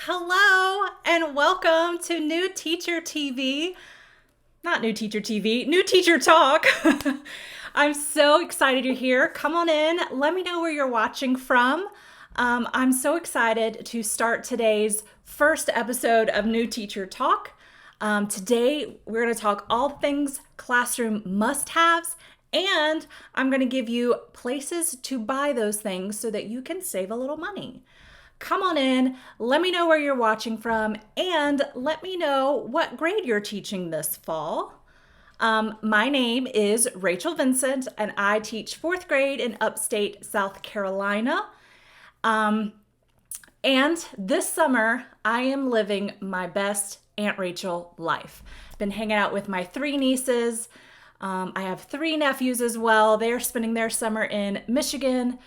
Hello and welcome to New Teacher TV. Not New Teacher TV, New Teacher Talk. I'm so excited you're here. Come on in. Let me know where you're watching from. I'm so excited to start today's first episode of New Teacher Talk. Today, we're going to talk all things classroom must-haves, and I'm going to give you places to buy those things so that you can save a little money. Come on in, let me know where you're watching from, and let me know what grade you're teaching this fall. My name is Rachel Vincent, and I teach fourth grade in upstate South Carolina. And this summer, I am living my best Aunt Rachel life. Been hanging out with my three nieces. I have three nephews as well. They're spending their summer in Michigan.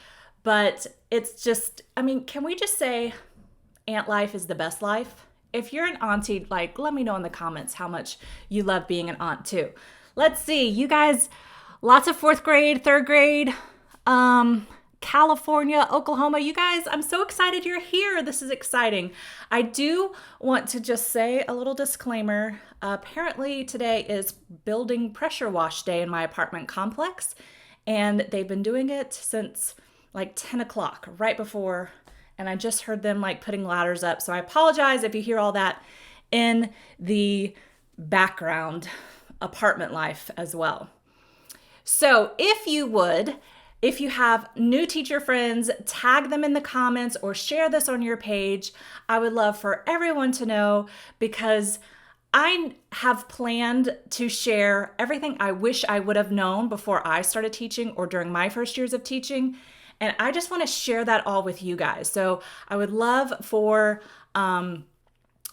But it's just, can we just say aunt life is the best life? If you're an auntie, let me know in the comments how much you love being an aunt too. Let's see, you guys, lots of fourth grade, third grade, California, Oklahoma. You guys, I'm so excited you're here. This is exciting. I do want to just say a little disclaimer. Apparently today is building pressure wash day in my apartment complex, and they've been doing it since 10 o'clock, right before, and I just heard them putting ladders up. So I apologize if you hear all that in the background apartment life as well. So if you have new teacher friends, tag them in the comments or share this on your page. I would love for everyone to know, because I have planned to share everything I wish I would have known before I started teaching or during my first years of teaching. And I just want to share that all with you guys. So I would love for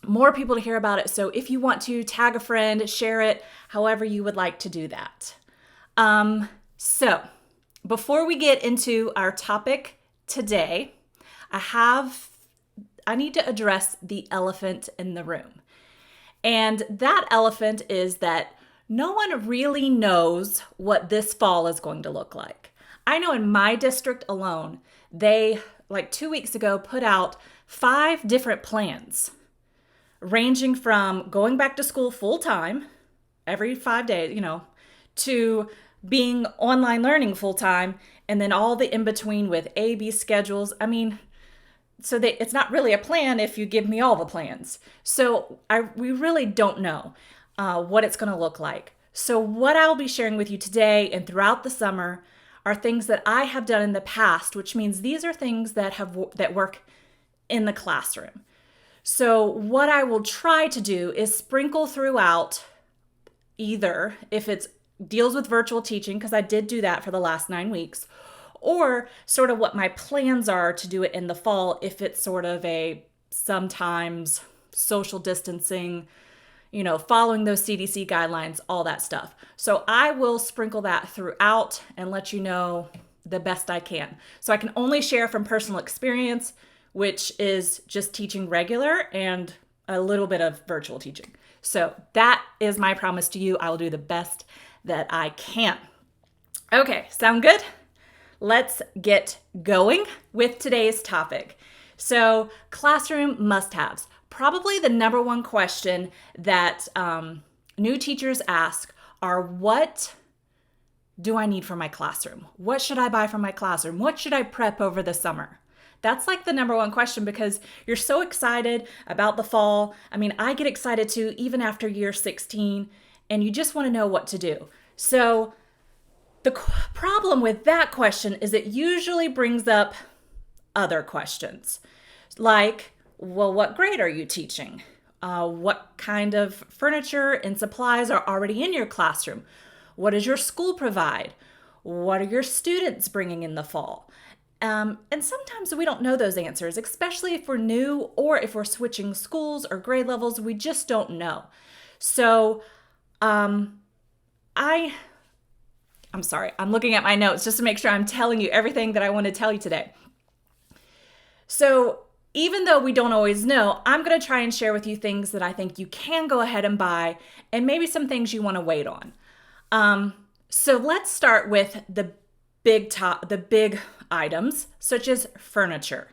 more people to hear about it. So if you want to tag a friend, share it, however you would like to do that. So before we get into our topic today, I need to address the elephant in the room. And that elephant is that no one really knows what this fall is going to look like. I know in my district alone, they, 2 weeks ago, put out 5 different plans, ranging from going back to school full time, every 5 days, to being online learning full time, and then all the in between with A, B schedules. It's not really a plan if you give me all the plans. So we really don't know what it's going to look like. So what I'll be sharing with you today and throughout the summer are things that I have done in the past, which means these are things that work in the classroom. So what I will try to do is sprinkle throughout, either if it deals with virtual teaching, because I did do that for the last 9 weeks, or sort of what my plans are to do it in the fall if it's sort of a sometimes social distancing, following those CDC guidelines, all that stuff. So I will sprinkle that throughout and let you know the best I can. So I can only share from personal experience, which is just teaching regular and a little bit of virtual teaching. So that is my promise to you. I will do the best that I can. Okay, sound good? Let's get going with today's topic. So classroom must-haves. Probably the number one question that new teachers ask are, what do I need for my classroom? What should I buy for my classroom? What should I prep over the summer? That's the number one question, because you're so excited about the fall. I get excited too, even after year 16, and you just want to know what to do. So the problem with that question is it usually brings up other questions like, well, what grade are you teaching? What kind of furniture and supplies are already in your classroom? What does your school provide? What are your students bringing in the fall? And sometimes we don't know those answers, especially if we're new or if we're switching schools or grade levels. We just don't know. So I'm sorry, I'm looking at my notes just to make sure I'm telling you everything that I want to tell you today. So even though we don't always know, I'm going to try and share with you things that I think you can go ahead and buy, and maybe some things you want to wait on. So let's start with the big items, such as furniture.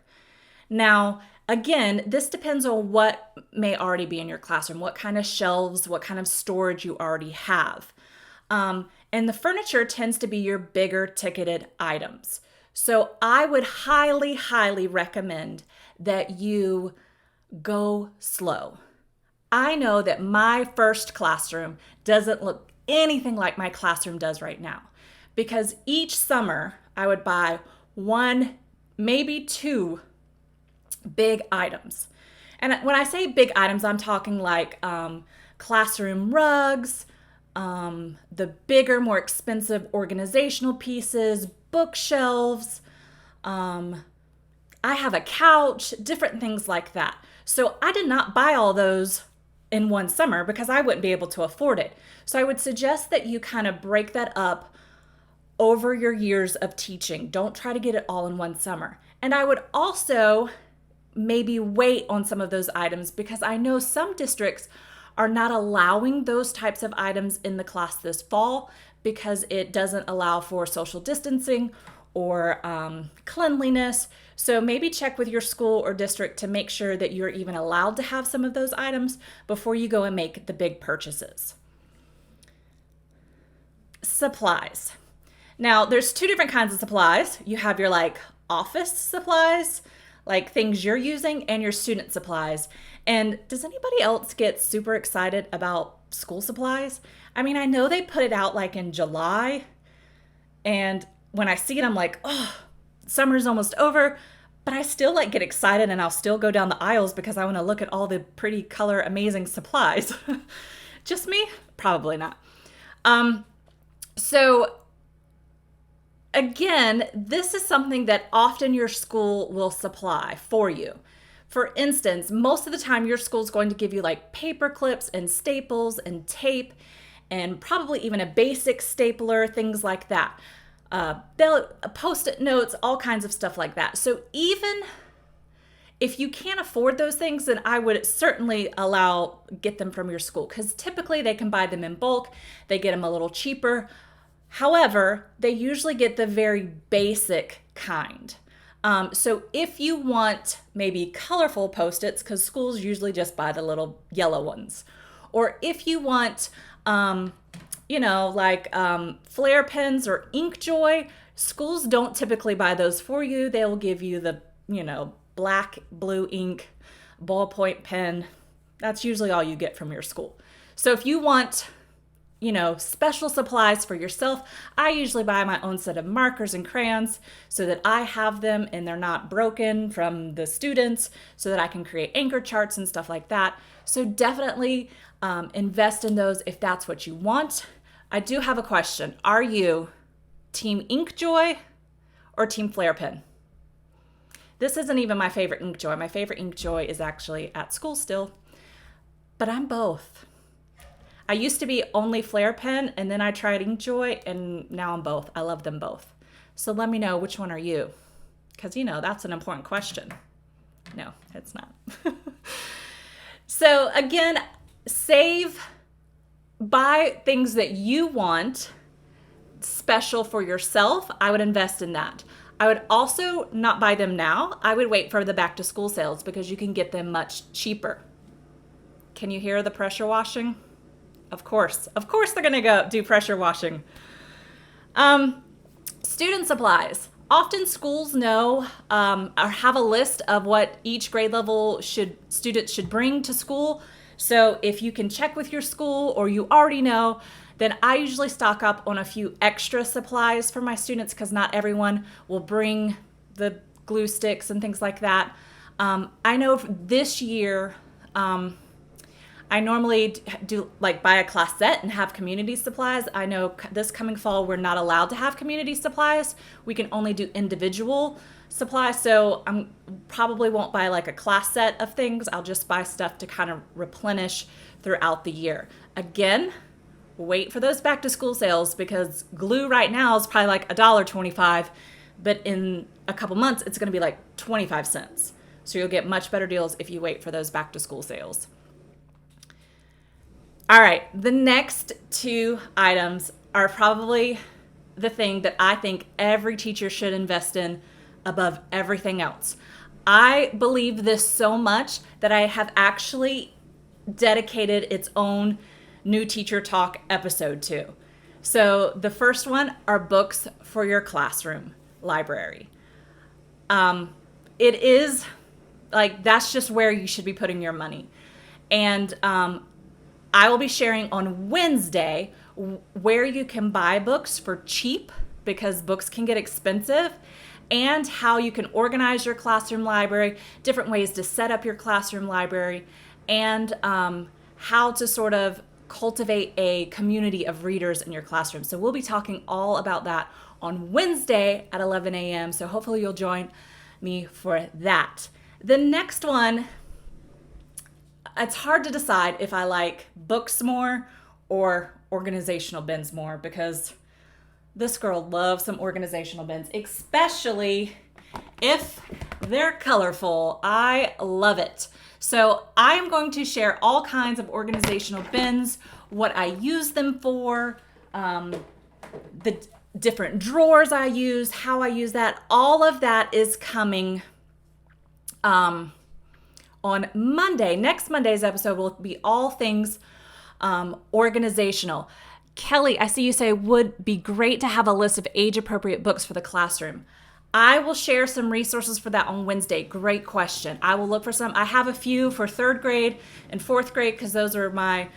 Now, Again, this depends on what may already be in your classroom, what kind of shelves, what kind of storage you already have. And the furniture tends to be your bigger ticketed items. So I would highly, highly recommend that you go slow. I know that my first classroom doesn't look anything like my classroom does right now, because each summer I would buy one, maybe two big items. And when I say big items, I'm talking like classroom rugs, the bigger, more expensive organizational pieces, bookshelves. I have a couch, different things like that. So I did not buy all those in one summer because I wouldn't be able to afford it. So I would suggest that you kind of break that up over your years of teaching. Don't try to get it all in one summer. And I would also maybe wait on some of those items, because I know some districts are not allowing those types of items in the class this fall because it doesn't allow for social distancing or cleanliness. So maybe check with your school or district to make sure that you're even allowed to have some of those items before you go and make the big purchases. Supplies. Now, there's two different kinds of supplies. You have your like office supplies, like things you're using, and your student supplies. And does anybody else get super excited about school supplies? I mean, I know they put it out like in July, and when I see it, I'm like, oh, summer's almost over, but I still like get excited, and I'll still go down the aisles because I want to look at all the pretty color, amazing supplies. Just me? Probably not. So again, this is something that often your school will supply for you. For instance, most of the time your school is going to give you like paper clips and staples and tape and probably even a basic stapler, things like that. They'll post-it notes, all kinds of stuff like that. So even if you can't afford those things, then I would certainly get them from your school, because typically they can buy them in bulk. They get them a little cheaper. However, they usually get the very basic kind. So if you want maybe colorful Post-its, because schools usually just buy the little yellow ones, or if you want, flare pens or ink joy, schools don't typically buy those for you. They'll give you the, black, blue ink, ballpoint pen. That's usually all you get from your school. So if you want special supplies for yourself, I usually buy my own set of markers and crayons so that I have them and they're not broken from the students, so that I can create anchor charts and stuff like that. So definitely invest in those if that's what you want. I do have a question. Are you Team Inkjoy or Team Flare Pen? This isn't even my favorite Inkjoy. My favorite Inkjoy is actually at school still, but I'm both. I used to be only Flare Pen, and then I tried Inkjoy, and now I'm both. I love them both. So let me know, which one are you? Because, that's an important question. No, it's not. So again, buy things that you want special for yourself. I would invest in that. I would also not buy them now. I would wait for the back to school sales because you can get them much cheaper. Can you hear the pressure washing? Of course they're gonna go do pressure washing. Student supplies. Often schools know or have a list of what each grade level students should bring to school. So if you can check with your school or you already know, then I usually stock up on a few extra supplies for my students, because not everyone will bring the glue sticks and things like that. I know this year, I normally do buy a class set and have community supplies. I know this coming fall, we're not allowed to have community supplies. We can only do individual supplies. So I probably won't buy a class set of things. I'll just buy stuff to kind of replenish throughout the year. Again, wait for those back to school sales, because glue right now is probably $1.25, but in a couple months, it's going to be 25 cents. So you'll get much better deals if you wait for those back to school sales. All right, the next two items are probably the thing that I think every teacher should invest in above everything else. I believe this so much that I have actually dedicated its own new teacher talk episode to. So the first one are books for your classroom library. It is like, that's just where you should be putting your money. And I will be sharing on Wednesday where you can buy books for cheap, because books can get expensive, and how you can organize your classroom library, different ways to set up your classroom library, and how to sort of cultivate a community of readers in your classroom. So we'll be talking all about that on Wednesday at 11 a.m. So hopefully you'll join me for that. The next one, it's hard to decide if I like books more or organizational bins more, because this girl loves some organizational bins, especially if they're colorful. I love it. So I am going to share all kinds of organizational bins, what I use them for, the different drawers I use, how I use that. All of that is coming on Monday. Next Monday's episode will be all things organizational. Kelly, I see you say would be great to have a list of age-appropriate books for the classroom. I will share some resources for that on Wednesday. Great question. I will look for some. I have a few for 3rd grade and 4th grade, because those are my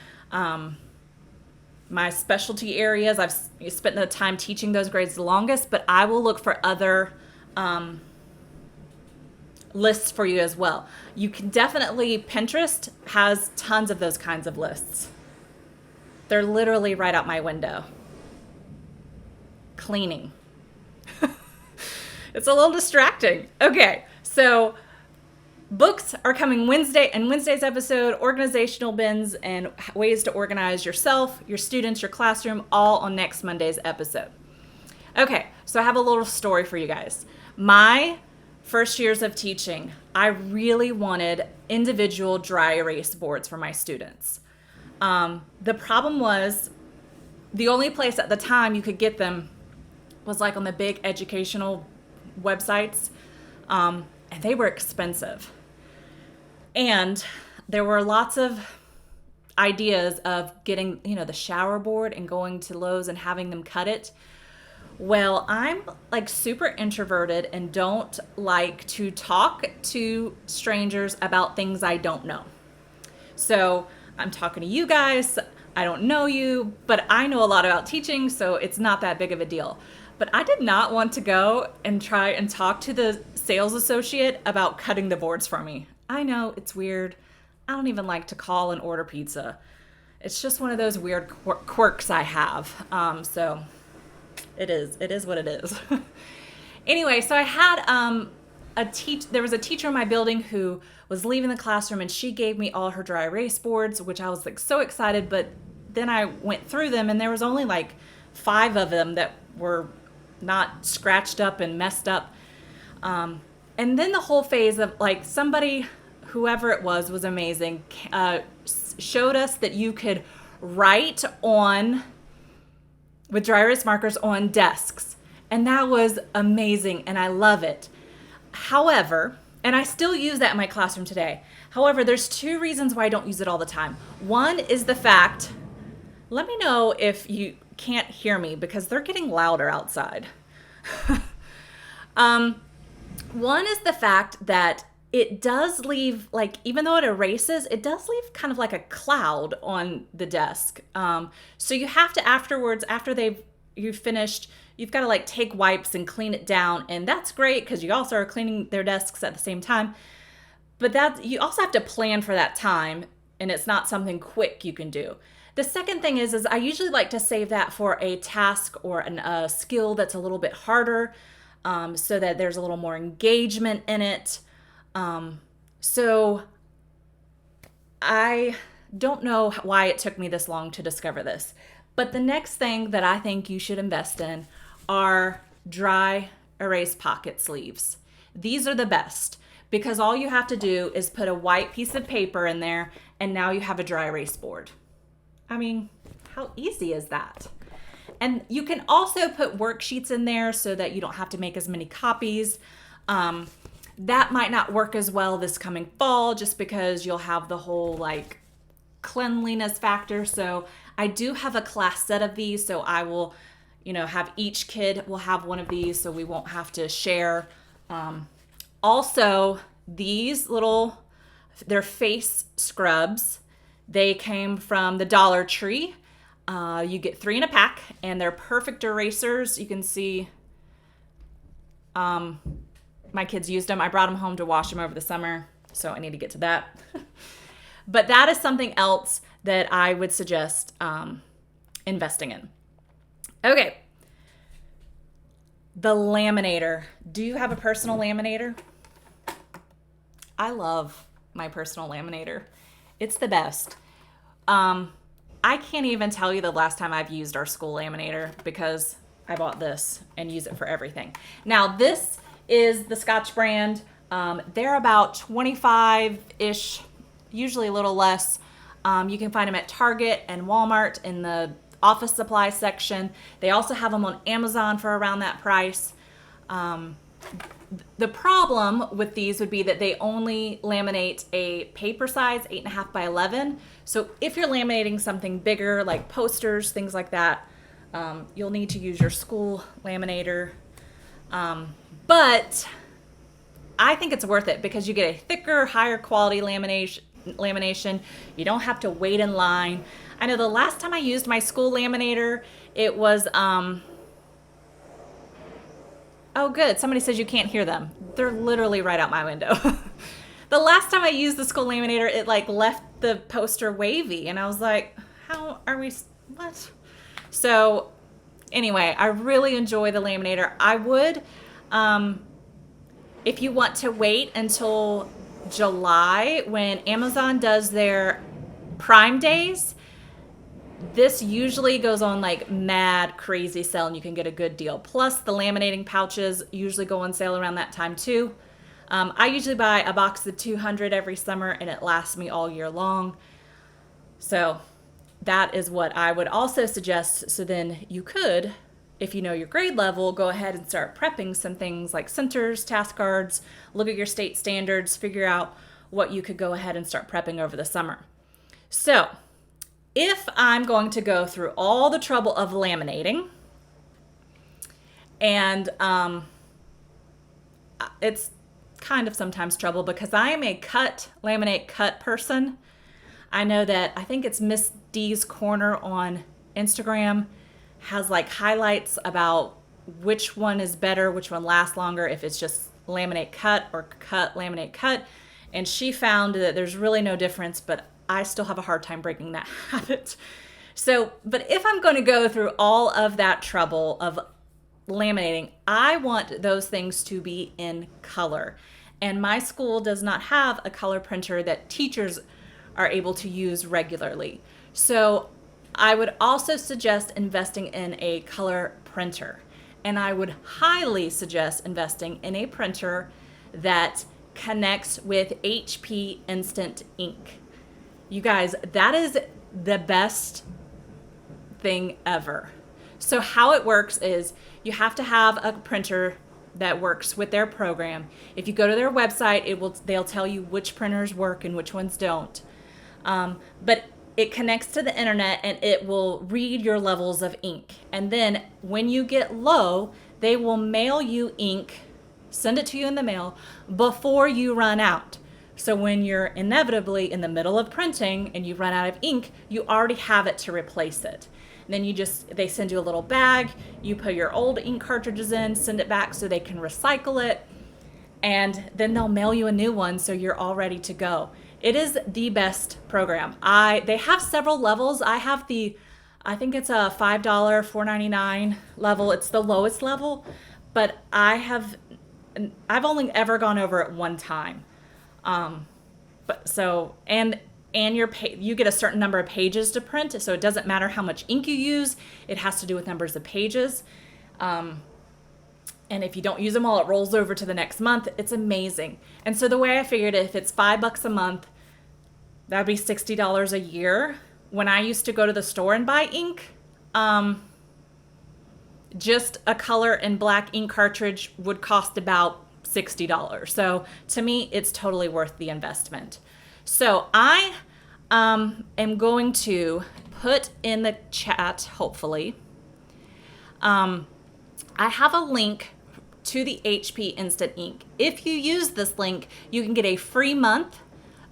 my specialty areas. I've spent the time teaching those grades the longest, but I will look for other lists for you as well. You can definitely, Pinterest has tons of those kinds of lists. They're literally right out my window. Cleaning. It's a little distracting. Okay, so books are coming Wednesday, and Wednesday's episode, organizational bins and ways to organize yourself, your students, your classroom, all on next Monday's episode. Okay, so I have a little story for you guys. My first years of teaching, I really wanted individual dry erase boards for my students. The problem was, the only place at the time you could get them was like on the big educational websites, and they were expensive. And there were lots of ideas of getting, the shower board and going to Lowe's and having them cut it. Well, I'm like super introverted and don't like to talk to strangers about things I don't know. So I'm talking to you guys. I don't know you, but I know a lot about teaching, so it's not that big of a deal. But I did not want to go and try and talk to the sales associate about cutting the boards for me. I know, it's weird. I don't even like to call and order pizza. It's just one of those weird quirks I have. So it is what it is. Anyway, so I had there was a teacher in my building who was leaving the classroom, and she gave me all her dry erase boards, which I was like so excited, but then I went through them and there was only like 5 of them that were not scratched up and messed up. And then the whole phase of like somebody, whoever it was amazing, showed us that you could write on with dry erase markers on desks. And that was amazing, and I love it. However, and I still use that in my classroom today. However, there's 2 reasons why I don't use it all the time. One is the fact, let me know if you can't hear me because they're getting louder outside. One is the fact that it does leave, like, even though it erases, it does leave kind of like a cloud on the desk. So you have to afterwards, after you've finished, you've got to like take wipes and clean it down. And that's great because you also are cleaning their desks at the same time. But you also have to plan for that time, and it's not something quick you can do. The second thing is I usually like to save that for a task or a skill that's a little bit harder, so that there's a little more engagement in it. So I don't know why it took me this long to discover this. But the next thing that I think you should invest in are dry erase pocket sleeves. These are the best because all you have to do is put a white piece of paper in there, and now you have a dry erase board. I mean, how easy is that? And you can also put worksheets in there so that you don't have to make as many copies. that might not work as well this coming fall just because you'll have the whole like cleanliness factor. So I do have a class set of these, so I will, have each kid will have one of these so we won't have to share. Also, these they're face scrubs. They came from the Dollar Tree. You get 3 in a pack, and they're perfect erasers. You can see my kids used them. I brought them home to wash them over the summer, so I need to get to that. But that is something else that I would suggest investing in. Okay. The Laminator. Do you have a personal laminator? I love my personal laminator. It's the best. I can't even tell you the last time I've used our school laminator because I bought this and use it for everything. Now, this is the Scotch brand. They're about 25-ish, usually a little less. You can find them at Target and Walmart in the office supply section. They also have them on Amazon for around that price. The problem with these would be that they only laminate a paper size, 8.5 by 11. So if you're laminating something bigger, like posters, things like that, you'll need to use your school laminator. But I think it's worth it because you get a thicker, higher quality lamination. You don't have to wait in line. I know the last time I used my school laminator, it was, oh good, somebody says you can't hear them. They're literally right out my window. The last time I used the school laminator, it like left the poster wavy and I was like, how are we, what? So anyway, I really enjoy the laminator. I would, if you want to wait until July when Amazon does their Prime Days, this usually goes on like mad crazy sale and you can get a good deal. Plus the laminating pouches usually go on sale around that time too. I usually buy a box of 200 every summer and it lasts me all year long. So that is what I would also suggest. So then you could, if you know your grade level, go ahead and start prepping some things like centers, task cards, look at your state standards, figure out what you could go ahead and start prepping over the summer. So if I'm going to go through all the trouble of laminating, and it's kind of sometimes trouble because I am a laminate cut person. I know that I think it's Miss D's Corner on Instagram has like highlights about which one is better, which one lasts longer, if it's just laminate cut or cut laminate cut. And she found that there's really no difference, but I still have a hard time breaking that habit. So, but if I'm going to go through all of that trouble of laminating, I want those things to be in color. And my school does not have a color printer that teachers are able to use regularly. So I would also suggest investing in a color printer. And I would highly suggest investing in a printer that connects with HP Instant Ink. You guys, that is the best thing ever. So how it works is you have to have a printer that works with their program. If you go to their website, they'll tell you which printers work and which ones don't. But it connects to the internet and it will read your levels of ink. And then when you get low, they will mail you ink, send it to you in the mail before you run out. So when you're inevitably in the middle of printing and you run out of ink, you already have it to replace it. And then they send you a little bag, you put your old ink cartridges in, send it back so they can recycle it, and then they'll mail you a new one so you're all ready to go. It is the best program. They have several levels. I have I think it's a $5, $4.99 level. It's the lowest level, but I've only ever gone over it one time. You get a certain number of pages to print, so it doesn't matter how much ink you use. It has to do with numbers of pages. And if you don't use them all, it rolls over to the next month. It's amazing. And so the way I figured it, if it's $5 a month, that would be $60 a year. When I used to go to the store and buy ink, just a color and black ink cartridge would cost about $60. So to me, it's totally worth the investment. So I am going to put in the chat, hopefully, I have a link to the HP Instant Ink. If you use this link, you can get a free month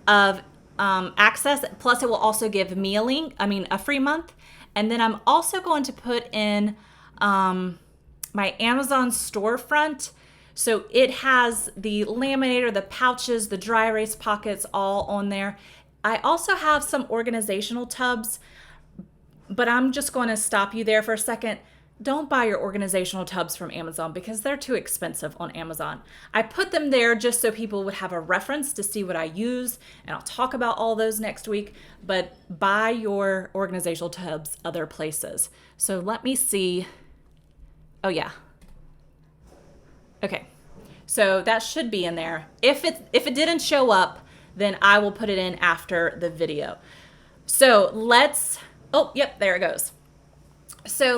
of access. Plus, it will also give me a free month. And then I'm also going to put in my Amazon storefront. So it has the laminator, the pouches, the dry erase pockets all on there. I also have some organizational tubs, but I'm just going to stop you there for a second. Don't buy your organizational tubs from Amazon because they're too expensive on Amazon. I put them there just so people would have a reference to see what I use, and I'll talk about all those next week, but buy your organizational tubs other places. So let me see. Oh yeah. Okay. So that should be in there. If it didn't show up, then I will put it in after the video. So oh, yep, there it goes. So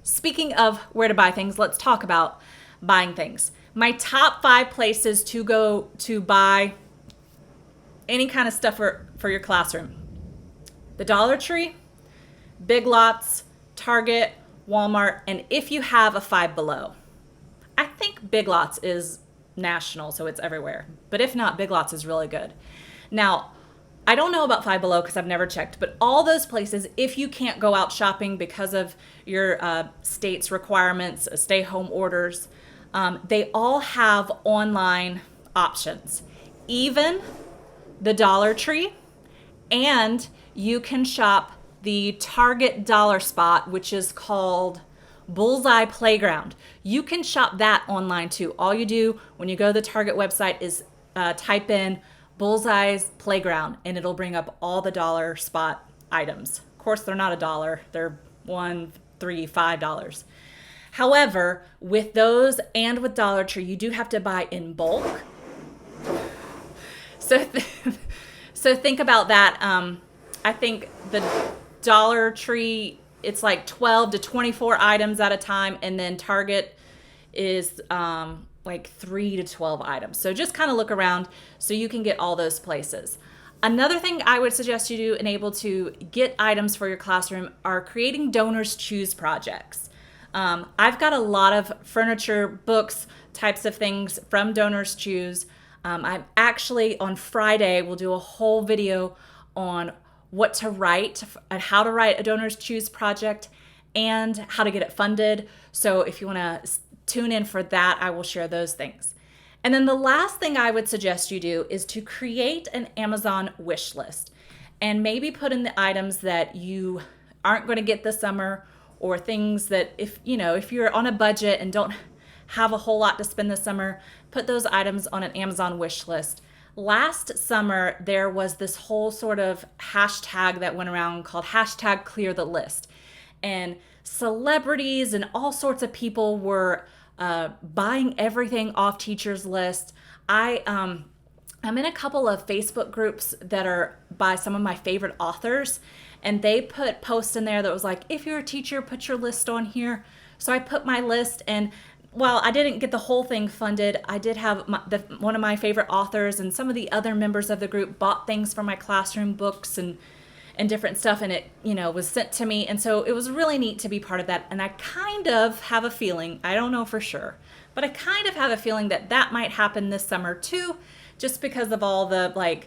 speaking of where to buy things, let's talk about buying things. My top 5 places to go to buy any kind of stuff for your classroom: the Dollar Tree, Big Lots, Target, Walmart, and if you have a Five Below. I think Big Lots is national, so it's everywhere. But if not, Big Lots is really good. Now, I don't know about Five Below because I've never checked, but all those places, if you can't go out shopping because of your state's requirements, stay-home orders, they all have online options. Even the Dollar Tree, and you can shop the Target Dollar Spot, which is called Bullseye Playground. You can shop that online too. All you do when you go to the Target website is type in Bullseye's Playground, and it'll bring up all the Dollar Spot items. Of course, they're not $1. They're $1, $3, $5. However, with those and with Dollar Tree, you do have to buy in bulk. So think about that. I think the Dollar Tree, it's like 12 to 24 items at a time, and then Target is like 3 to 12 items. So just kind of look around so you can get all those places. Another thing I would suggest you do and able to get items for your classroom are creating donors choose projects. I've got a lot of furniture, books, types of things from Donors Choose. I'm actually on Friday, we'll do a whole video on what to write and how to write a Donors Choose project and how to get it funded. So if you want to tune in for that, I will share those things. And then the last thing I would suggest you do is to create an Amazon wish list and maybe put in the items that you aren't going to get this summer, or things that if you're on a budget and don't have a whole lot to spend this summer, put those items on an Amazon wish list. Last summer, there was this whole sort of hashtag that went around called hashtag clear the list. And celebrities and all sorts of people were buying everything off teachers' list. I'm in a couple of Facebook groups that are by some of my favorite authors, and they put posts in there that was like, if you're a teacher, put your list on here. So I put my list, and while I didn't get the whole thing funded, I did have one of my favorite authors and some of the other members of the group bought things for my classroom, books and different stuff, and it was sent to me. And so it was really neat to be part of that. And I kind of have a feeling, I don't know for sure, but I kind of have a feeling that might happen this summer too, just because of all the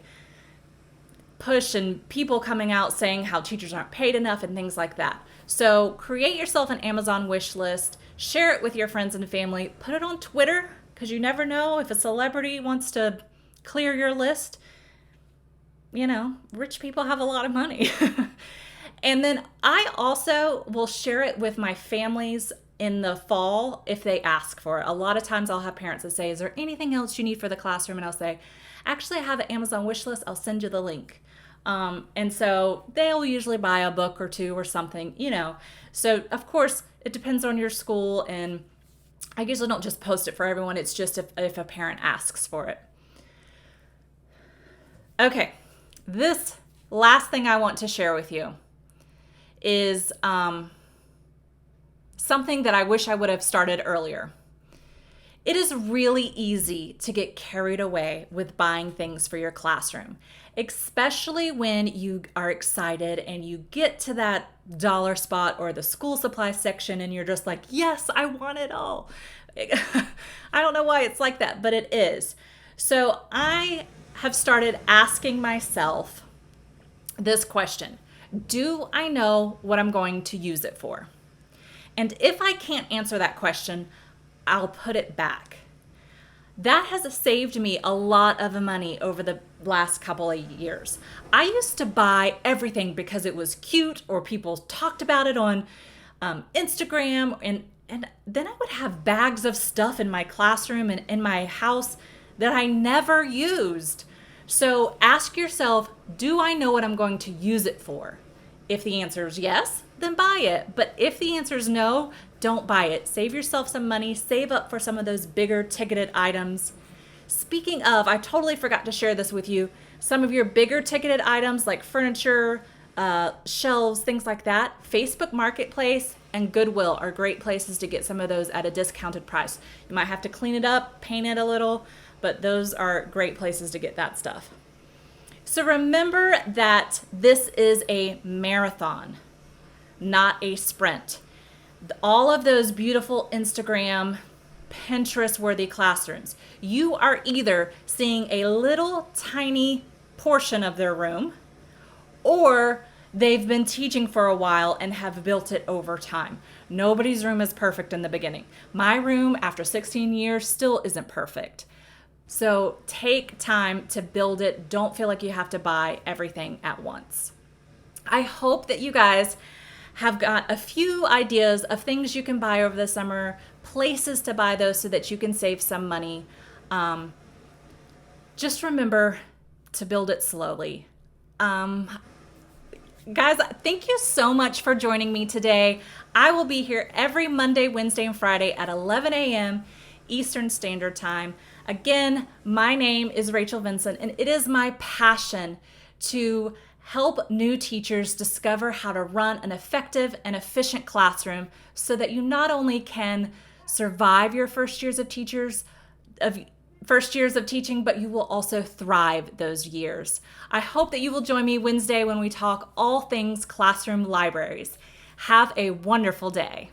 push and people coming out saying how teachers aren't paid enough and things like that. So create yourself an Amazon wish list, share it with your friends and family, put it on Twitter, because you never know if a celebrity wants to clear your list. Rich people have a lot of money. And then I also will share it with my families in the fall if they ask for it. A lot of times I'll have parents that say, is there anything else you need for the classroom? And I'll say, actually, I have an Amazon wish list. I'll send you the link. And so they'll usually buy a book or two or something, So, of course, it depends on your school. And I usually don't just post it for everyone. It's just if a parent asks for it. Okay. This last thing I want to share with you is something that I wish I would have started earlier. It is really easy to get carried away with buying things for your classroom, especially when you are excited and you get to that dollar spot or the school supply section and you're just like, yes, I want it all. I don't know why it's like that, but it is. So I have started asking myself this question: do I know what I'm going to use it for? And if I can't answer that question, I'll put it back. That has saved me a lot of money over the last couple of years. I used to buy everything because it was cute or people talked about it on Instagram, and then I would have bags of stuff in my classroom and in my house that I never used. So ask yourself, do I know what I'm going to use it for? If the answer is yes, then buy it. But if the answer is no, don't buy it. Save yourself some money. Save up for some of those bigger ticketed items. Speaking of, I totally forgot to share this with you. Some of your bigger ticketed items like furniture, shelves, things like that, Facebook Marketplace and Goodwill are great places to get some of those at a discounted price. You might have to clean it up, paint it a little, but those are great places to get that stuff. So remember that this is a marathon, not a sprint. All of those beautiful Instagram, Pinterest-worthy classrooms, you are either seeing a little tiny portion of their room, or they've been teaching for a while and have built it over time. Nobody's room is perfect in the beginning. My room, after 16 years, still isn't perfect. So take time to build it. Don't feel like you have to buy everything at once. I hope that you guys have got a few ideas of things you can buy over the summer, places to buy those so that you can save some money. Just remember to build it slowly. Guys, thank you so much for joining me today. I will be here every Monday, Wednesday, and Friday at 11 a.m. Eastern Standard Time. Again, my name is Rachel Vincent, and it is my passion to help new teachers discover how to run an effective and efficient classroom so that you not only can survive your first years of teaching, but you will also thrive those years. I hope that you will join me Wednesday when we talk all things classroom libraries. Have a wonderful day.